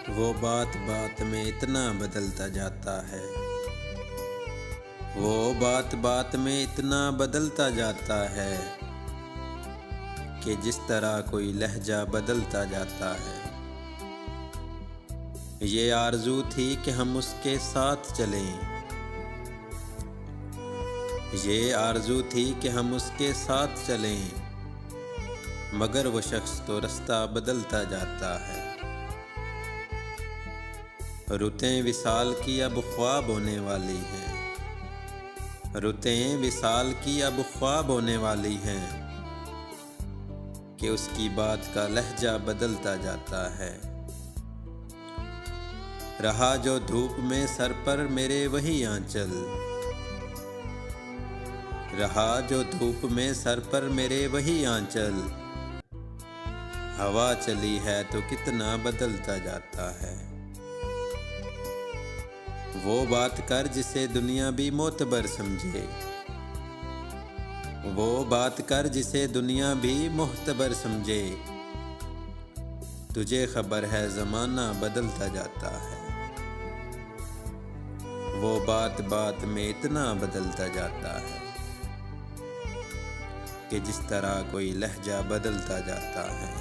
वो बात बात में इतना बदलता जाता है। वो बात बात में इतना बदलता जाता है कि जिस तरह कोई लहजा बदलता जाता है। ये आरज़ू थी कि हम उसके साथ चलें। ये आरज़ू थी कि हम उसके साथ चलें, मगर वो शख्स तो रास्ता बदलता जाता है। रुतें विसाल की अब ख्वाब होने वाली हैं। रुतें विसाल की अब ख्वाब होने वाली हैं कि उसकी बात का लहजा बदलता जाता है। रहा जो धूप में सर पर मेरे वही आंचल। रहा जो धूप में सर पर मेरे वही आंचल। हवा चली है तो कितना बदलता जाता है। वो बात कर जिसे दुनिया भी मोतबर समझे। वो बात कर जिसे दुनिया भी मोतबर समझे। तुझे खबर है ज़माना बदलता जाता है। वो बात बात में इतना बदलता जाता है कि जिस तरह कोई लहजा बदलता जाता है।